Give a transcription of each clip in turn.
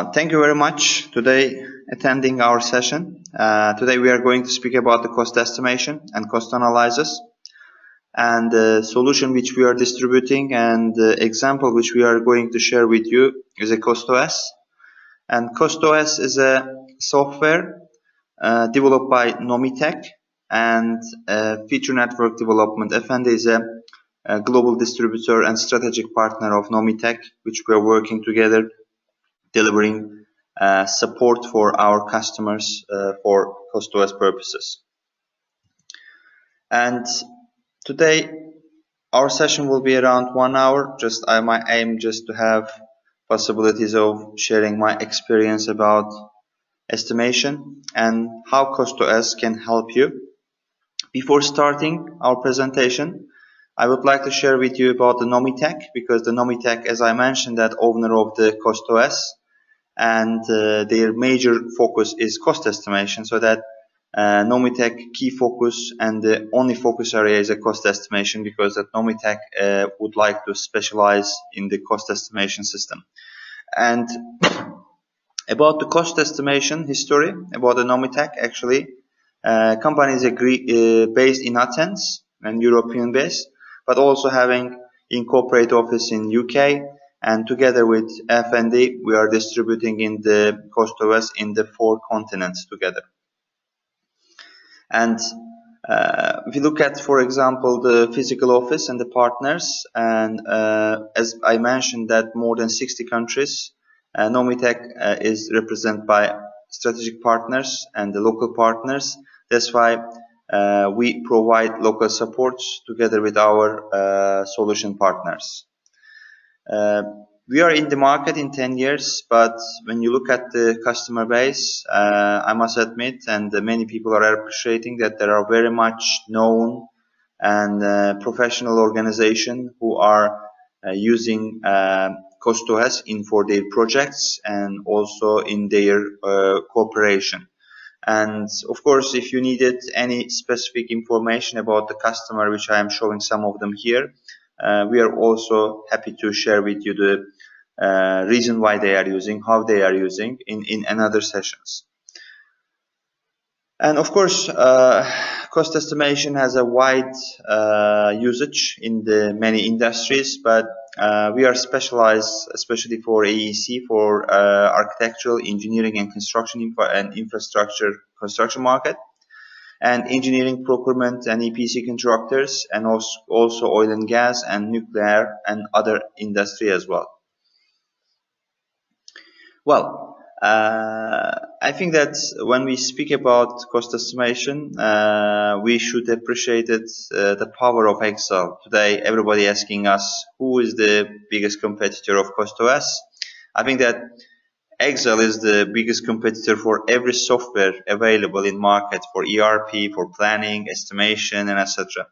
Thank you very much today attending our session. Today we are going to speak about the cost estimation and cost analysis and the solution which we are distributing, and the example which we are going to share with you is a CostOS. And CostOS is a software developed by Nomitech, and Feature Network Development FND is a global distributor and strategic partner of Nomitech, which we are working together delivering support for our customers for CostOS purposes. And today our session will be around 1 hour. My aim just to have possibilities of sharing my experience about estimation and how CostOS can help you. Before starting our presentation, I would like to share with you about the Nomitech, because the Nomitech, as I mentioned, that owner of the CostOS, and their major focus is cost estimation, so that Nomitech key focus and the only focus area is a cost estimation, because that Nomitech would like to specialize in the cost estimation system. And about the cost estimation history about the Nomitech, actually company is based in Athens and European based, but also having incorporated office in UK. And together with FND, we are distributing in the CostOS in the 4 continents together. And if you look at, for example, the physical office and the partners, and as I mentioned, that more than 60 countries, Nomitech is represented by strategic partners and the local partners. That's why we provide local supports together with our solution partners. We are in the market in 10 years, but when you look at the customer base, I must admit, and many people are appreciating, that there are very much known and professional organizations who are using CostOS for their projects and also in their cooperation. And of course, if you needed any specific information about the customer, which I am showing some of them here, we are also happy to share with you the reason why they are using, how they are using in another sessions. And of course, cost estimation has a wide usage in the many industries, but we are specialized, especially for AEC, for architectural, engineering and construction infrastructure construction market, and engineering, procurement and EPC contractors, and also oil and gas and nuclear and other industry as well. Well, I think that when we speak about cost estimation, we should appreciate the power of Excel. Today, everybody asking us who is the biggest competitor of CostOS. I think that Excel is the biggest competitor for every software available in market, for ERP, for planning, estimation, and etc.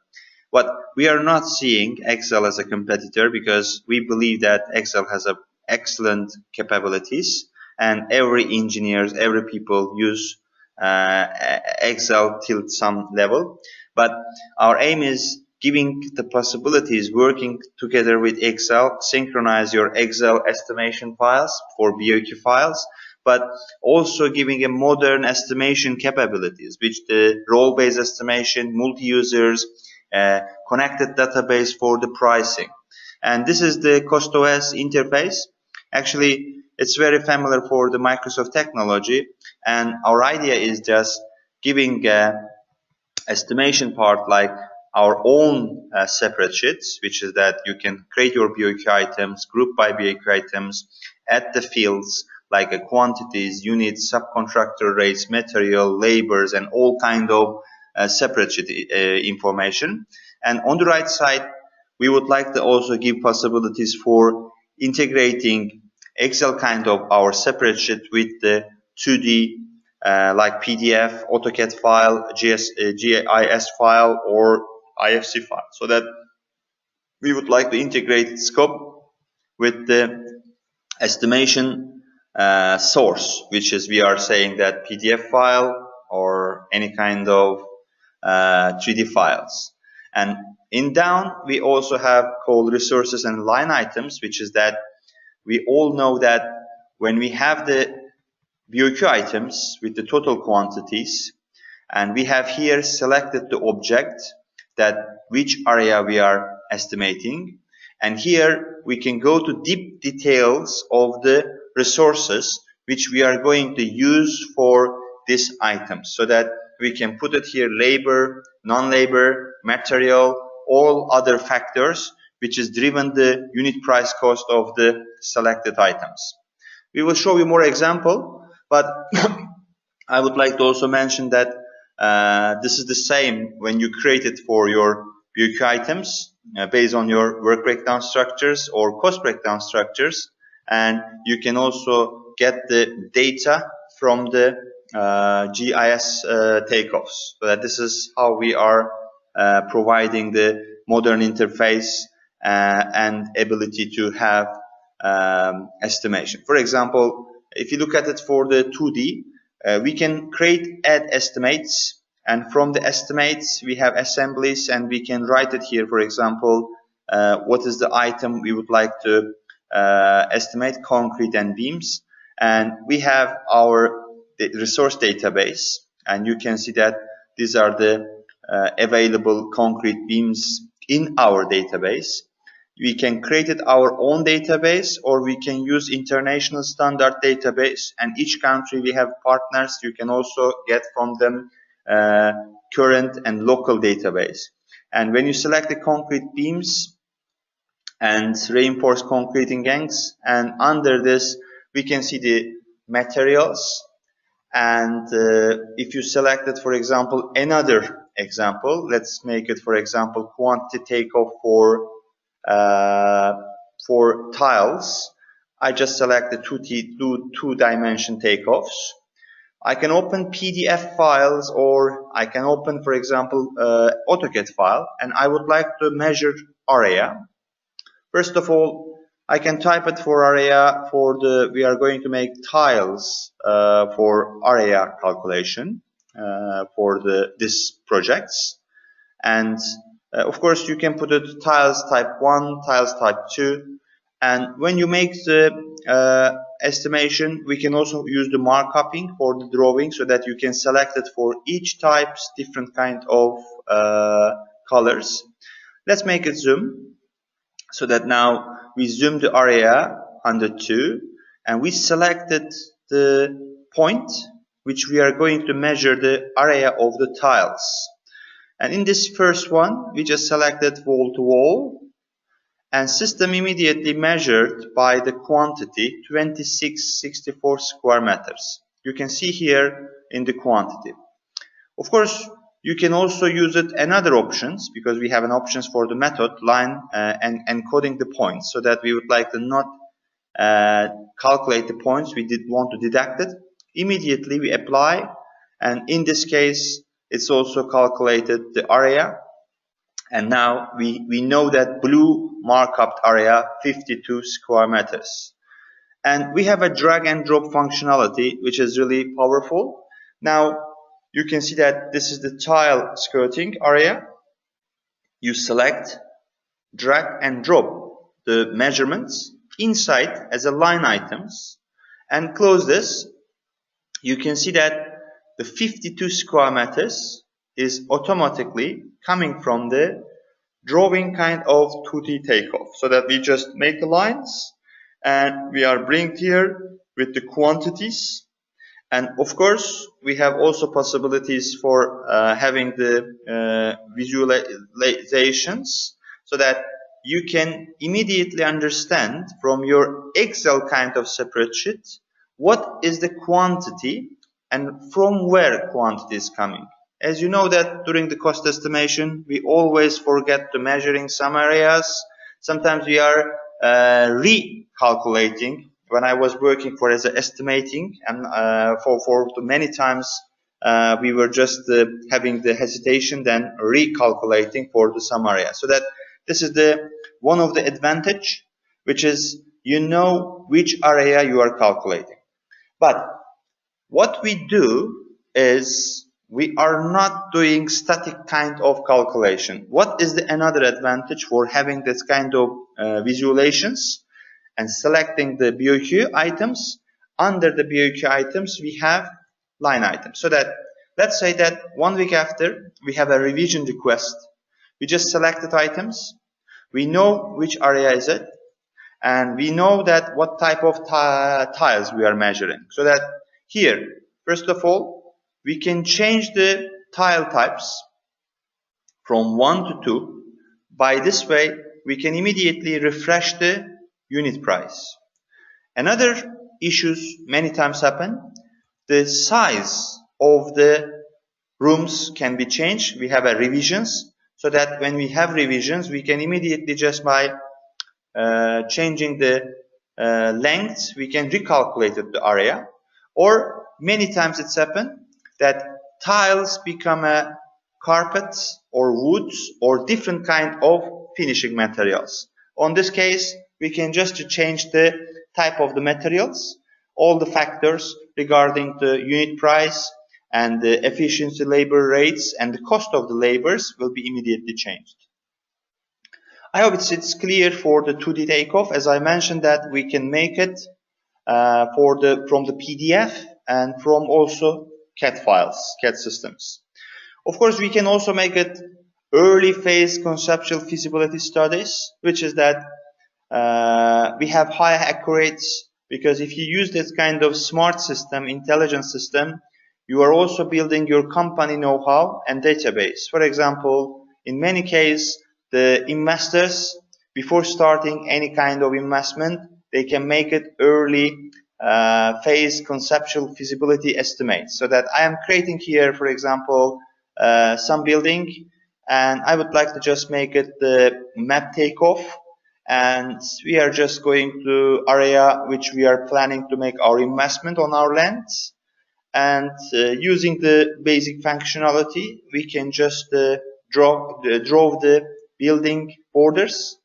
But we are not seeing Excel as a competitor, because we believe that Excel has excellent capabilities, and every engineers, every people use Excel till some level. But our aim is giving the possibilities, working together with Excel, synchronize your Excel estimation files for BOQ files, but also giving a modern estimation capabilities, which the role-based estimation, multi-users, connected database for the pricing. And this is the CostOS interface. Actually, it's very familiar for the Microsoft technology, and our idea is just giving estimation part like our own separate sheets, which is that you can create your BOQ items, group by BOQ items, add the fields like quantities, units, subcontractor rates, material, labors, and all kind of separate sheet information. And on the right side, we would like to also give possibilities for integrating Excel kind of our separate sheet with the 2D like PDF, AutoCAD file, GIS file, or IFC file, so that we would like to integrate scope with the estimation source, which is, we are saying that PDF file or any kind of 3D files. And in down, we also have called resources and line items, which is that we all know that when we have the BOQ items with the total quantities, and we have here selected the object that which area we are estimating, and here we can go to deep details of the resources which we are going to use for this item, so that we can put it here: labor, non-labor, material, all other factors which is driven the unit price cost of the selected items. We will show you more example, but I would like to also mention that this is the same when you create it for your BOQ items based on your work breakdown structures or cost breakdown structures, and you can also get the data from the GIS takeoffs. So that this is how we are providing the modern interface and ability to have estimation. For example, if you look at it for the 2D, we can add estimates, and from the estimates we have assemblies, and we can write it here. For example, what is the item we would like to estimate: concrete and beams, and we have our resource database, and you can see that these are the available concrete beams in our database. We can create our own database, or we can use international standard database, and each country we have partners. You can also get from them current and local database. And when you select the concrete beams and reinforced concreting gangs, and under this we can see the materials, and if you selected, for example, another example, let's make it, for example, quantity takeoff for tiles. I just select the two-dimension takeoffs. I can open PDF files, or I can open, for example, AutoCAD file, and I would like to measure area. First of all, I can type it for area we are going to make tiles for area calculation for this projects. And of course, you can put it tiles type 1, tiles type 2. And when you make the estimation, we can also use the markupping for the drawing, so that you can select it for each types different kind of colors. Let's make it zoom, so that now we zoom the area 102, and we selected the point which we are going to measure the area of the tiles. And in this first one, we just selected wall to wall, and system immediately measured by the quantity 2664 square meters. You can see here in the quantity. Of course, you can also use it in other options, because we have an options for the method line and encoding the points, so that we would like to not calculate the points, we did want to deduct it. Immediately we apply, and in this case it's also calculated the area, and now we know that blue markup area 52 square meters. And we have a drag and drop functionality which is really powerful. Now you can see that this is the tile skirting area. You select, drag and drop the measurements inside as a line items, and close this. You can see that the 52 square meters is automatically coming from the drawing kind of 2D takeoff, so that we just make the lines, and we are bring here with the quantities. And of course, we have also possibilities for having the visualizations, so that you can immediately understand from your Excel kind of spreadsheet what is the quantity and from where quantity is coming. As you know that during the cost estimation, we always forget to measuring some areas. Sometimes we are recalculating. When I was working for as a estimating, and for many times we were just having the hesitation, then recalculating for the some area. So that this is one of the advantage, which is you know which area you are calculating. But what we do is we are not doing static kind of calculation. What is another advantage for having this kind of visualizations and selecting the BOQ items under the BOQ items, we have line items. So that, let's say that 1 week after, we have a revision request. We just selected items. We know which area is it. And we know that what type of tiles we are measuring. So that here, first of all, we can change the tile types from 1 to 2. By this way, we can immediately refresh the unit price. Another issues many times happen, the size of the rooms can be changed. We have a revisions, so that when we have revisions, we can immediately just by changing the length, we can recalculate the area. Or many times it's happened that tiles become a carpet or woods or different kind of finishing materials. On this case, we can just change the type of the materials, all the factors regarding the unit price and the efficiency labor rates and the cost of the labors will be immediately changed. I hope it's clear for the 2D takeoff. As I mentioned that we can make it from the PDF and from also CAD files, CAD systems. Of course, we can also make it early phase conceptual feasibility studies, which is that we have high accuracy, because if you use this kind of smart system, intelligent system, you are also building your company know-how and database. For example, in many cases, the investors, before starting any kind of investment, they can make it early phase conceptual feasibility estimates. So that I am creating here, for example, some building, and I would like to just make it the map takeoff, and we are just going to area which we are planning to make our investment on our lands, and using the basic functionality, we can just draw the building borders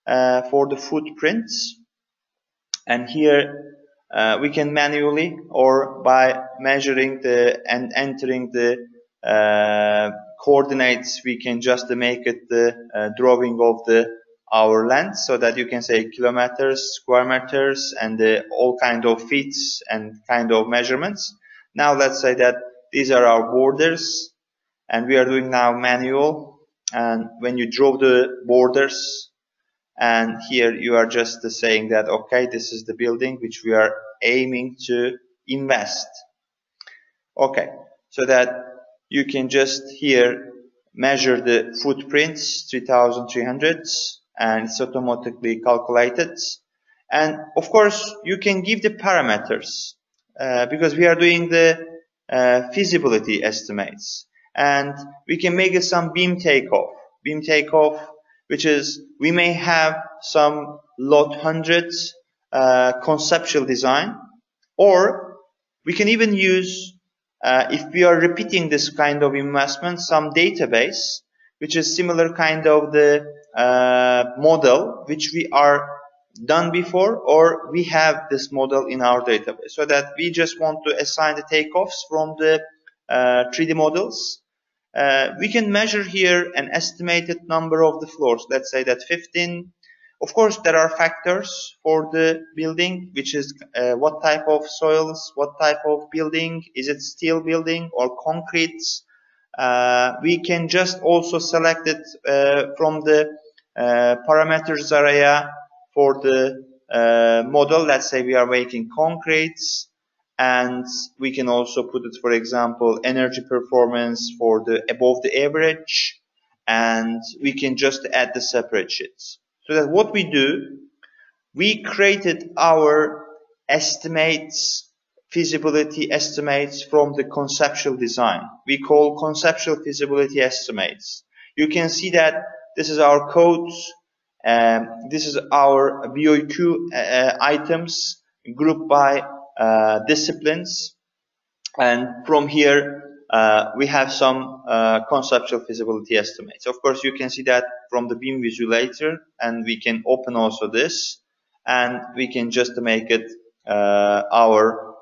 for the footprints, and here we can manually or by measuring and entering the coordinates, we can just make it the drawing of our land, so that you can say kilometers, square meters, and all kind of feet and kind of measurements. Now let's say that these are our borders, and we are doing now manual, and when you draw the borders, and here you are just saying that okay, this is the building which we are aiming to invest. Okay, so that you can just here measure the footprints 3300, and it's automatically calculated. And of course you can give the parameters because we are doing the feasibility estimates, and we can make it some beam takeoff, which is we may have some lot hundreds conceptual design, or we can even use if we are repeating this kind of investment, some database which is similar kind of the model which we are done before, or we have this model in our database, so that we just want to assign the takeoffs from the 3D models. We can measure here an estimated number of the floors, let's say that 15. Of course, there are factors for the building, which is what type of soils, what type of building, is it steel building or concrete. We can just also select it from the parameters area for the model. Let's say we are making concretes, and we can also put it, for example, energy performance for the above the average, and we can just add the separate sheets. So that what we do, we created our estimates, feasibility estimates from the conceptual design. We call conceptual feasibility estimates. You can see that this is our codes, this is our BOQ items grouped by disciplines, and from here we have some conceptual feasibility estimates. Of course, you can see that from the beam visualizer, and we can open also this, and we can just make it our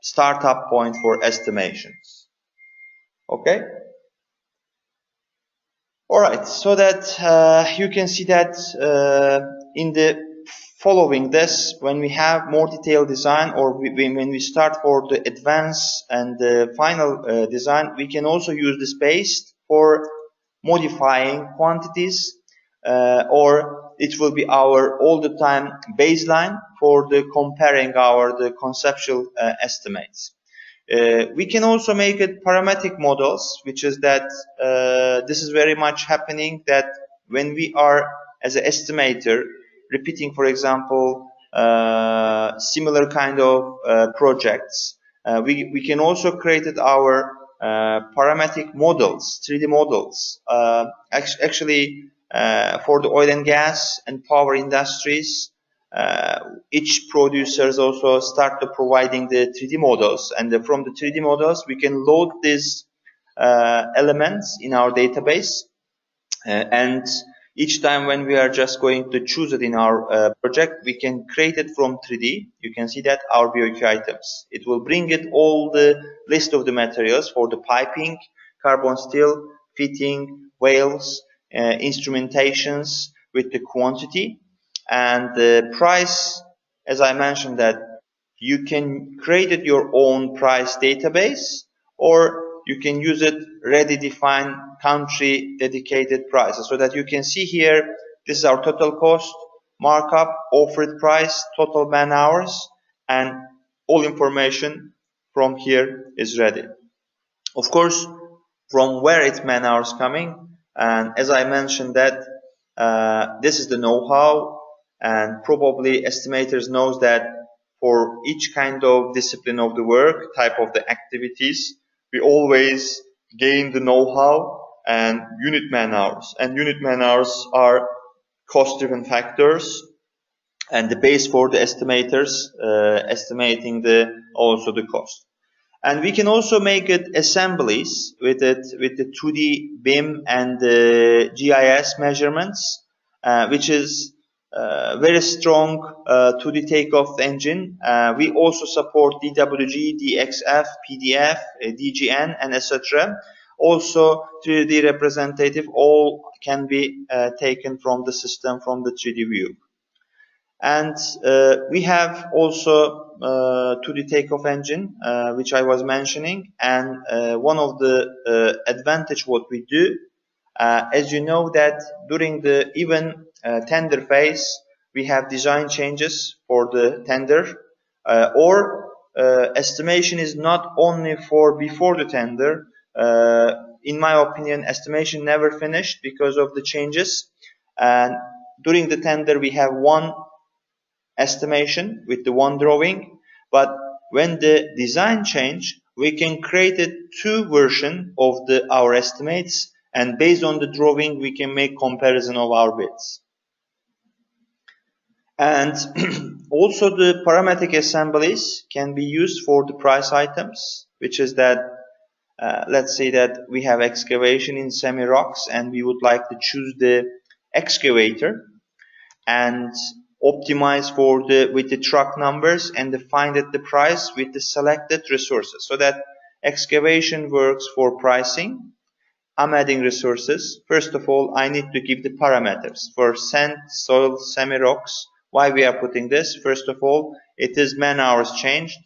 startup point for estimations. Okay. All right. So that you can see that in the following this, when we have more detailed design, or when we start for the advanced and the final design, we can also use this base for modifying quantities, or it will be our all the time baseline for the comparing the conceptual estimates. We can also make it parametric models, which is that this is very much happening, that when we are as an estimator repeating, for example, similar kind of projects, we can also create our parametric models, 3D models. Actually, for the oil and gas and power industries, each producers also start to providing the 3D models, and from the 3D models we can load these elements in our database, and each time when we are just going to choose it in our project, we can create it from 3D. You can see that our BOQ items. It will bring it all the list of the materials for the piping, carbon steel, fitting, wales, instrumentations with the quantity and the price. As I mentioned, that you can create your own price database, or you can use it ready defined country dedicated prices, so that you can see here, this is our total cost, markup, offered price, total man hours, and all information from here is ready. Of course, from where its man hours coming, and as I mentioned that this is the know-how, and probably estimators knows that for each kind of discipline of the work, type of the activities, we always gain the know-how and unit man hours. And unit man hours are cost-driven factors and the base for the estimators estimating also the cost. And we can also make it assemblies with the 2D BIM and the GIS measurements, which is very strong 2D takeoff engine. We also support DWG, DXF, PDF, DGN, and etc. Also 3D representative, all can be taken from the system from the 3D view. And we have also 2D takeoff engine, which I was mentioning. And one of the advantage what we do, as you know, that during the even tender phase, we have design changes for the tender, or estimation is not only for before the tender. In my opinion, estimation never finished because of the changes. And during the tender, we have one estimation with the one drawing, but when the design change, we can create a two version of our estimates, and based on the drawing we can make comparison of our bids. And also the parametric assemblies can be used for the price items, which is that let's say that we have excavation in semi-rocks and we would like to choose the excavator and optimize for with the truck numbers and find the price with the selected resources, so that excavation works for pricing. I'm adding resources. First of all, I need to give the parameters for sand, soil, semi-rocks. Why we are putting this? First of all, it is man hours changed,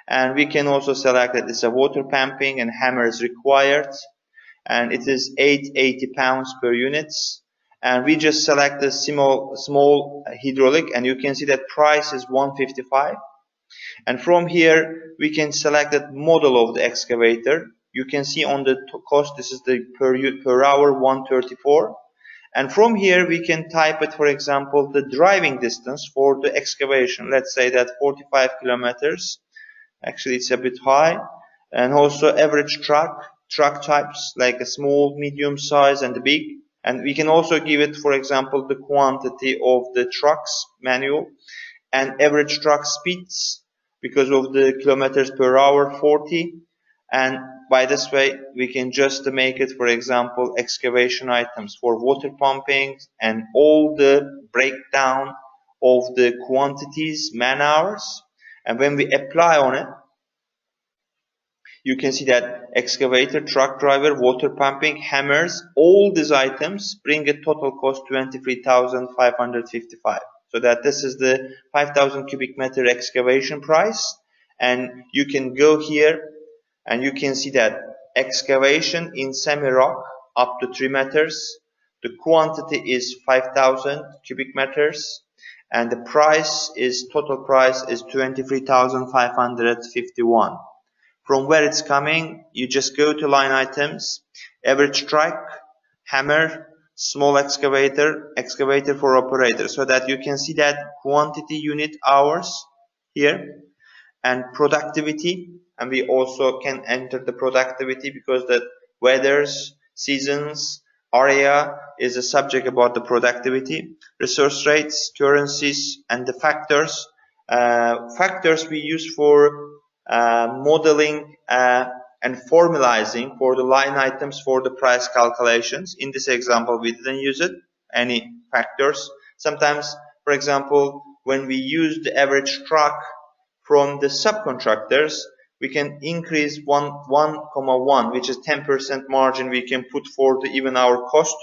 and we can also select that it's a water pumping and hammer is required, and it is 880 pounds per units. And we just select the small hydraulic, and you can see that price is 155. And from here we can select that model of the excavator. You can see on the cost, this is the per hour 134. And from here we can type it, for example, the driving distance for the excavation. Let's say that 45 kilometers. Actually it's a bit high. And also average truck types, like a small, medium size and the big. And we can also give it, for example, the quantity of the trucks manual and average truck speeds because of the kilometers per hour 40. And by this way we can just make it, for example, excavation items for water pumping and all the breakdown of the quantities, man hours. And when we apply on it, you can see that excavator, truck driver, water pumping, hammers, all these items bring a total cost 23,555. So that this is the 5,000 cubic meter excavation price, and you can go here and you can see that excavation in semi-rock up to 3 meters. The quantity is 5,000 cubic meters, and the price is total price is 23,551. From where it's coming, you just go to line items, average strike, hammer, small excavator, excavator for operator, so that you can see that quantity unit hours here and productivity, and we also can enter the productivity because the weathers, seasons, area is a subject about the productivity, resource rates, currencies, and the factors. Factors we use for modeling and formalizing for the line items for the price calculations. In this example, we didn't use any factors. Sometimes, for example, when we use the average truck from the subcontractors, we can increase 1,1, which is 10% margin we can put for the even our cost.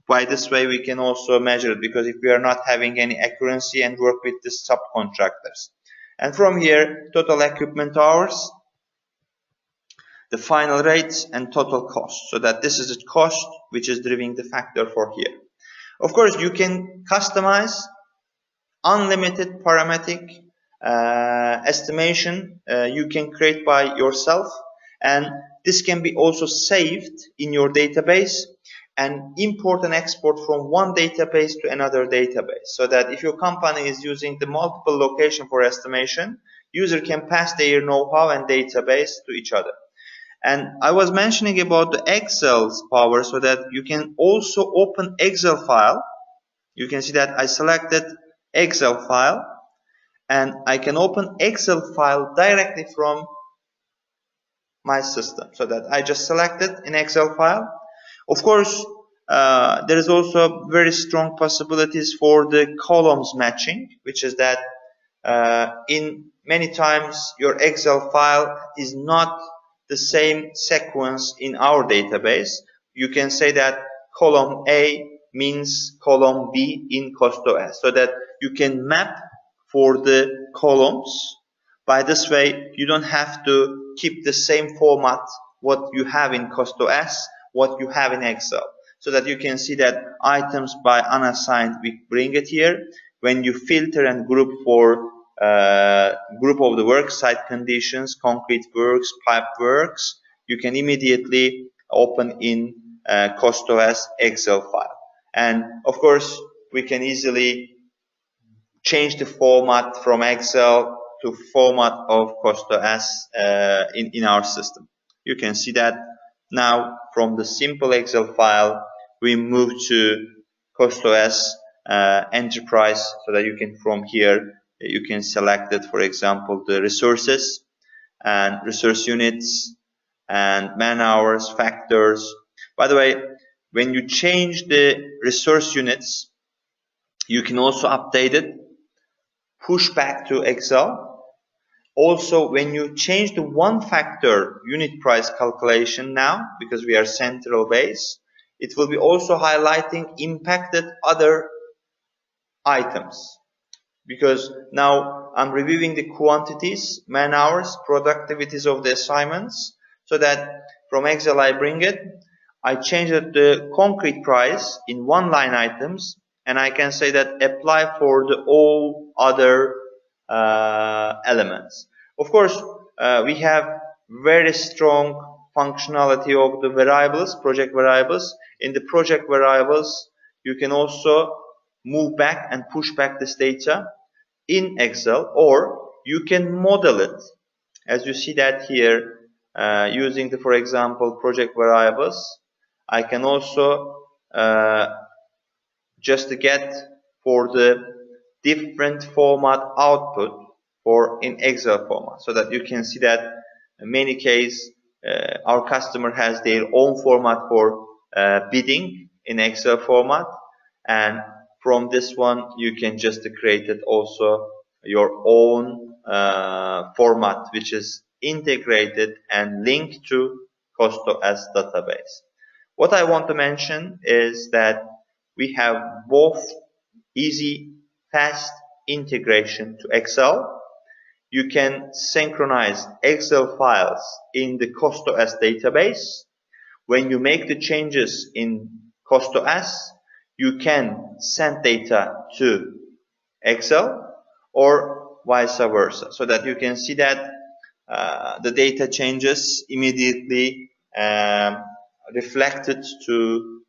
By this way, we can also measure it, because if we are not having any accuracy and work with the subcontractors. And from here, total equipment hours, the final rates, and total cost. So that this is the cost which is driving the factor for here. Of course, you can customize unlimited parametric estimation you can create by yourself, and this can be also saved in your database and import and export from one database to another database, so that if your company is using the multiple location for estimation, user can pass their know-how and database to each other. And I was mentioning about the Excel's power, so that you can also open Excel file. You can see that I selected Excel file, and I can open Excel file directly from my system. So that I just selected an Excel file. Of course, there is also very strong possibilities for the columns matching, which is that in many times your Excel file is not the same sequence in our database. You can say that column A means column B in CostOS, so that you can map for the columns. By this way, you don't have to keep the same format what you have in CostOS, what you have in Excel, so that you can see that items by unassigned, we bring it here. When you filter and group for group of the work site conditions, concrete works, pipe works, you can immediately open in CostOS Excel file. And of course, we can easily change the format from Excel to format of CostOS in our system. You can see that now from the simple Excel file, we move to CostOS Enterprise, so that you can from here, you can select it, for example, the resources and resource units and man hours, factors. By the way, when you change the resource units, you can also update it, push back to Excel. Also, when you change the one factor unit price calculation now, because we are central base, it will be also highlighting impacted other items. Because now I'm reviewing the quantities, man hours, productivities of the assignments, so that from Excel I bring it, I change the concrete price in one line items, and I can say that apply for the all other elements. Of course, we have very strong functionality of the variables, project variables. In the project variables, you can also move back and push back this data in Excel, or you can model it, as you see that here, using the, for example, project variables. I can also just get for the different format output for in Excel format, so that you can see that in many cases our customer has their own format for bidding in Excel format, and from this one you can just create it also your own format, which is integrated and linked to CostOS database. What I want to mention is that we have both easy, fast integration to Excel. You can synchronize Excel files in the CostOS database. When you make the changes in CostOS, you can send data to Excel or vice versa, so that you can see that the data changes immediately reflected to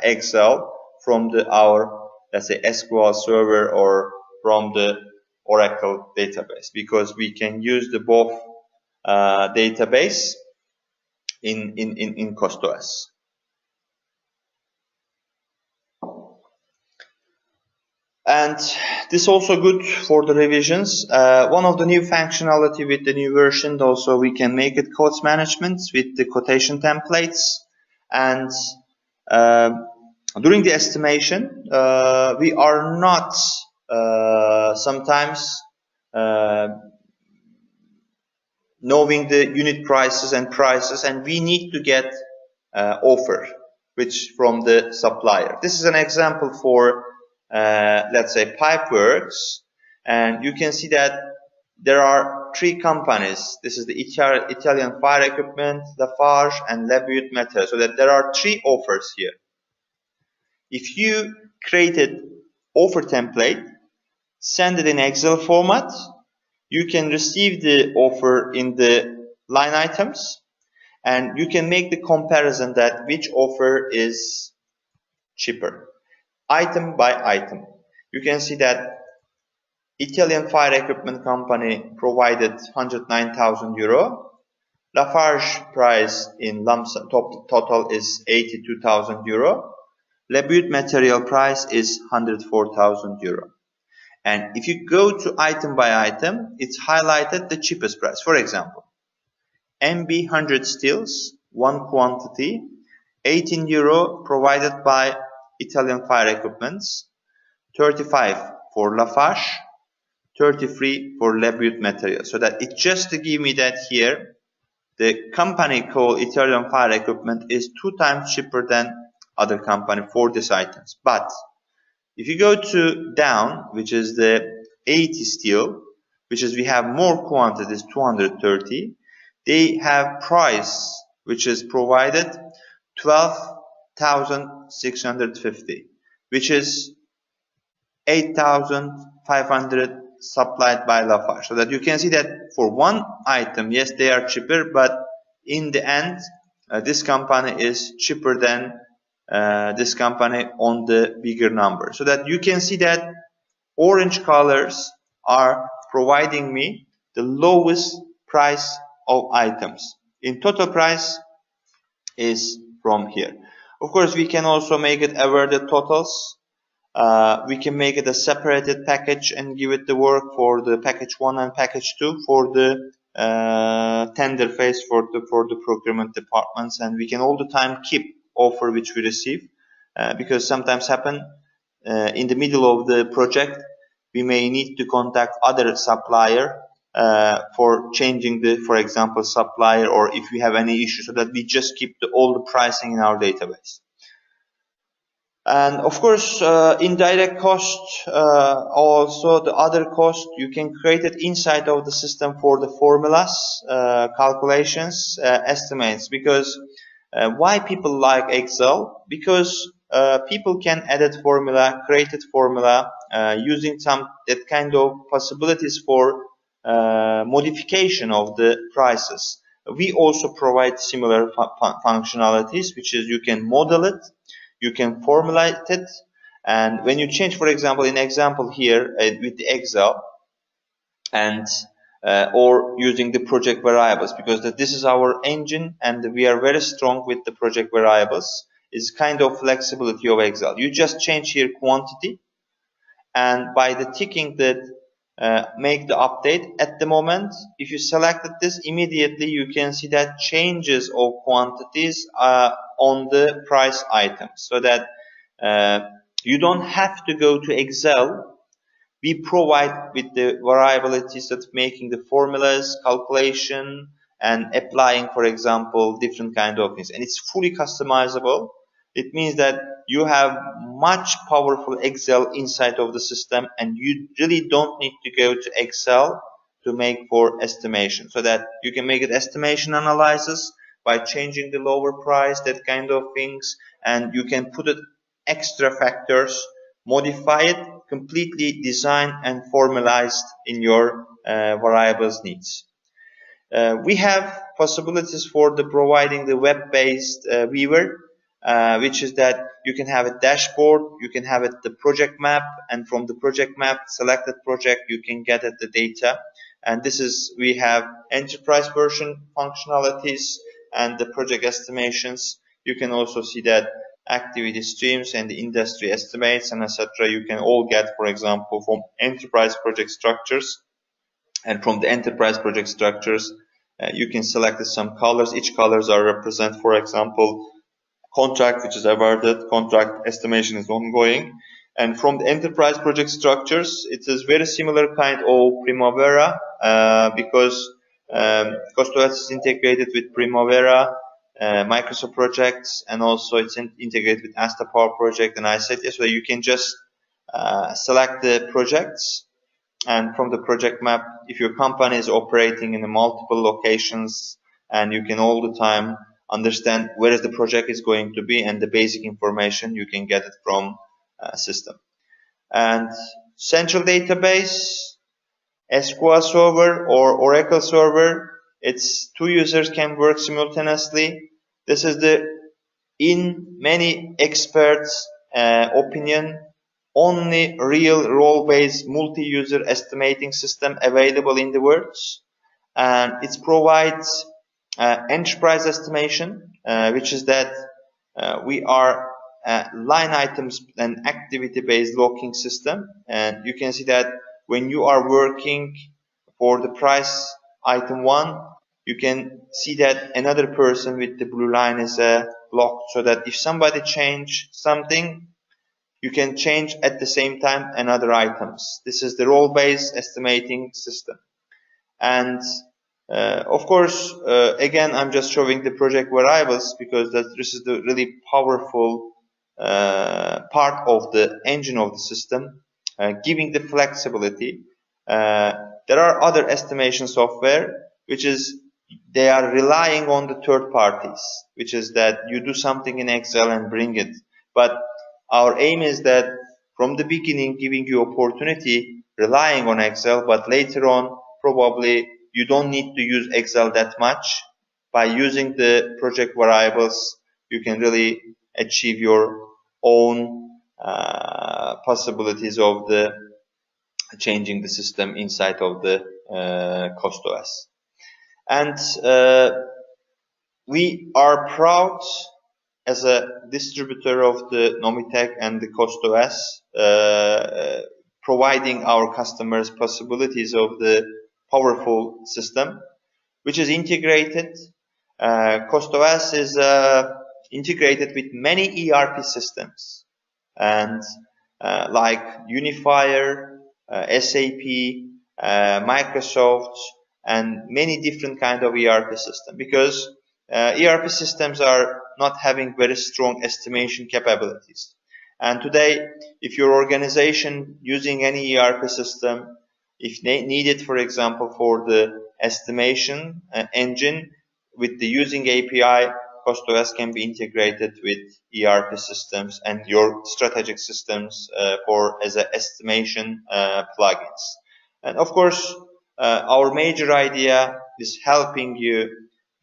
Excel from our, let's say, SQL server or from the Oracle database, because we can use the both database in CostOS. And this is also good for the revisions. One of the new functionality with the new version, also we can make it quotes management with the quotation templates. And during the estimation, we are not sometimes knowing the unit prices, and we need to get offer which from the supplier. This is an example for let's say Pipeworks, and you can see that there are three companies. This is the Italian fire equipment, Lafarge, and Lebuit Metal. So that there are three offers here. If you created offer template, send it in Excel format, you can receive the offer in the line items, and you can make the comparison that which offer is cheaper, item by item. You can see that Italian fire equipment company provided 109,000 euro. Lafarge price in lump sum total is 82,000 euro. Lebuit material price is 104,000 euro. And if you go to item by item, it's highlighted the cheapest price. For example, MB 100 steels, one quantity, 18 euro provided by Italian fire equipments, 35 for Lafarge, 33 for Lebuit material. So that it just to give me that here, the company called Italian fire equipment is 2 times cheaper than other company for these items. But if you go to down, which is the 80 steel, which is we have more quantities, 230, they have price which is provided 12,650, which is 8,500 supplied by Lafarge. So that you can see that for one item, yes, they are cheaper, but in the end, this company is cheaper than this company on the bigger number. So that you can see that orange colors are providing me the lowest price of items. In total price is from here. Of course, we can also make it aware the totals. We can make it a separated package and give it the work for the package 1 and package 2 for the tender phase for the procurement departments, and we can all the time keep offer which we receive, because sometimes happen in the middle of the project we may need to contact other supplier for changing the, for example, supplier, or if we have any issue, so that we just keep all the pricing in our database. And of course, indirect cost, also the other cost, you can create it inside of the system for the formulas, calculations, estimates. Because why people like Excel? Because people can edit formula, create formula, using some that kind of possibilities for modification of the prices. We also provide similar functionalities, which is you can model it, you can formulate it, and when you change, for example, in example here with the Excel, and or using the project variables, because this is our engine and we are very strong with the project variables, is kind of flexibility of Excel. You just change here quantity, and by the ticking that make the update at the moment, if you selected this, immediately you can see that changes of quantities on the price items, so that you don't have to go to Excel. We provide with the variabilities that making the formulas, calculation, and applying, for example, different kind of things, and it's fully customizable. It means that you have much powerful Excel inside of the system, and you really don't need to go to Excel to make for estimation, so that you can make it estimation analysis by changing the lower price, that kind of things, and you can put it extra factors, modify it, completely designed and formalized in your variables needs. We have possibilities for the providing the web-based viewer, which is that you can have a dashboard, you can have it the project map, and from the project map, selected project, you can get at the data. And this is, we have enterprise version functionalities and the project estimations. You can also see that activity streams and the industry estimates and etc. You can all get, for example, from enterprise project structures. And from the enterprise project structures, you can select some colors. Each colors are represent, for example, contract which is awarded, contract estimation is ongoing. And from the enterprise project structures, it is very similar kind of Primavera, because CostOS is integrated with Primavera, Microsoft projects, and also it's integrated with Asta Power Project and iSet. So you can just select the projects, and from the project map, if your company is operating in multiple locations, and you can all the time understand where is the project is going to be, and the basic information you can get it from system. And central database, SQL server or Oracle server, it's two users can work simultaneously. This is the, in many experts opinion, only real role-based multi-user estimating system available in the world, and it provides enterprise estimation, which is that we are line items and activity-based locking system, and you can see that when you are working for the price item 1, you can see that another person with the blue line is locked, so that if somebody change something, you can change at the same time another items. This is the role-based estimating system. And of course, again, I'm just showing the project variables because this is the really powerful part of the engine of the system, giving the flexibility. There are other estimation software, which is they are relying on the third parties, which is that you do something in Excel and bring it. But our aim is that from the beginning, giving you opportunity relying on Excel, but later on, probably you don't need to use Excel that much. By using the project variables, you can really achieve your own possibilities of the changing the system inside of the CostOS. And we are proud as a distributor of the Nomitech and the CostOS, providing our customers possibilities of the powerful system, which is integrated. CostOS is integrated with many ERP systems, and like Unifier, SAP, Microsoft, and many different kind of ERP systems, because ERP systems are not having very strong estimation capabilities. And today, if your organization using any ERP system, if needed, for example, for the estimation engine with the using API, CostOS can be integrated with ERP systems and your strategic systems for as an estimation plugins. And of course, our major idea is helping you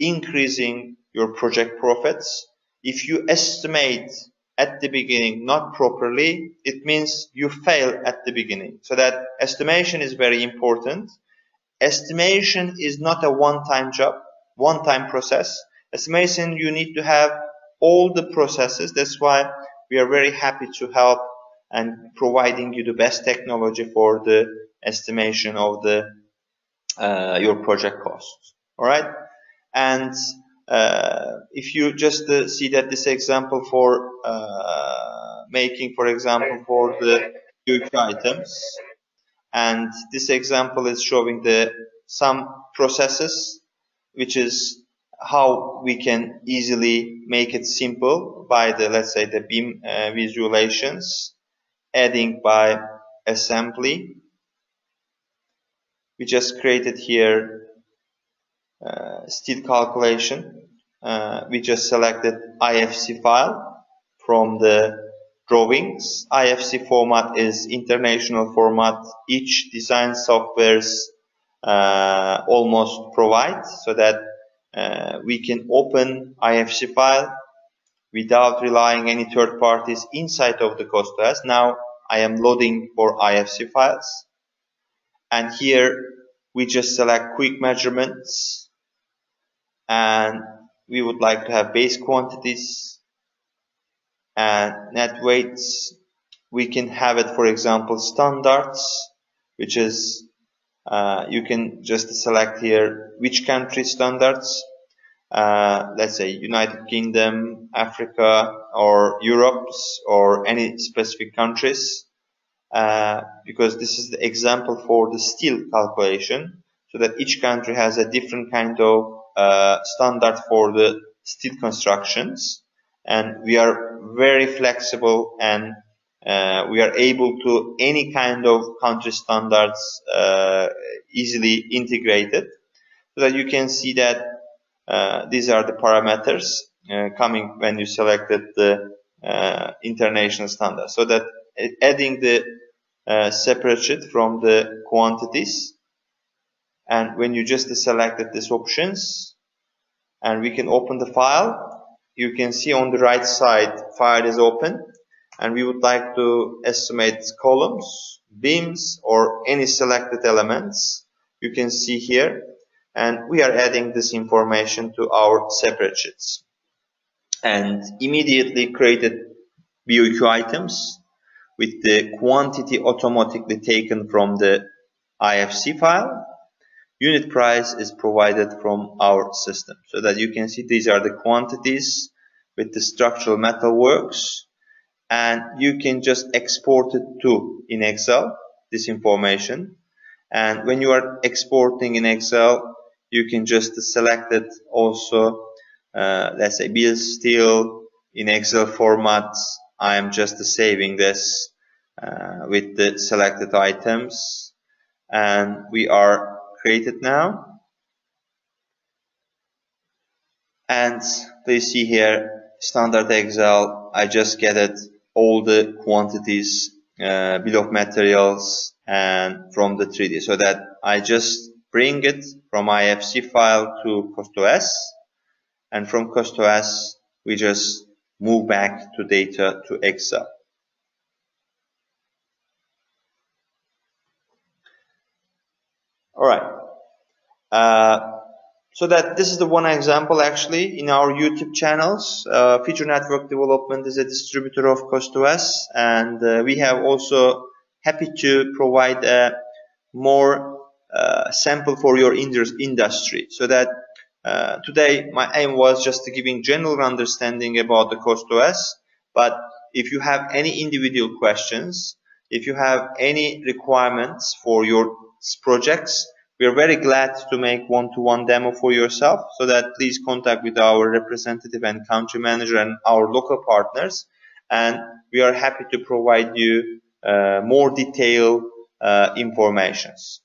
increasing your project profits. If you estimate at the beginning not properly, it means you fail at the beginning. So that estimation is very important. Estimation is not a one-time job, one-time process. Estimation, you need to have all the processes. That's why we are very happy to help and providing you the best technology for the estimation of the your project costs. All right. And if you just see that this example for making, for example, for the huge items, and this example is showing the some processes which is how we can easily make it simple by the, let's say, the beam visualizations, adding by assembly. We just created here steel calculation. We just selected IFC file from the drawings. IFC format is international format. Each design softwares almost provide, so that we can open IFC file without relying any third parties inside of the CostOS. Now I am loading for IFC files, and here we just select quick measurements, and we would like to have base quantities and net weights. We can have it, for example, standards, which is you can just select here which country standards, let's say United Kingdom, Africa, or Europe, or any specific countries, because this is the example for the steel calculation, so that each country has a different kind of standard for the steel constructions, and we are very flexible, and we are able to any kind of country standards easily integrated, so that you can see that these are the parameters coming when you selected the international standard, so that adding the separate sheet from the quantities, and when you just selected these options, and we can open the file, you can see on the right side file is open, and we would like to estimate columns, beams, or any selected elements. You can see here, and we are adding this information to our separate sheets, and immediately created BOQ items with the quantity automatically taken from the IFC file. Unit price is provided from our system, so that you can see these are the quantities with the structural metalworks, and you can just export it to in Excel, this information. And when you are exporting in Excel, you can just select it also, let's say bill steel in Excel format. I am just saving this with the selected items, and we are created now. And please see here, standard Excel, I just gathered all the quantities, bill of materials, and from the 3D, so that I just bring it from IFC file to CostOS, and from CostOS we just move back to data to Excel. All right. So that this is the one example actually in our YouTube channels. Feature Network Development is a distributor of CostOS, and we have also happy to provide a more sample for your industry, so that today my aim was just giving general understanding about the CostOS, but if you have any individual questions, if you have any requirements for your projects, we are very glad to make one-to-one demo for yourself, so that please contact with our representative and country manager and our local partners, and we are happy to provide you more detailed informations.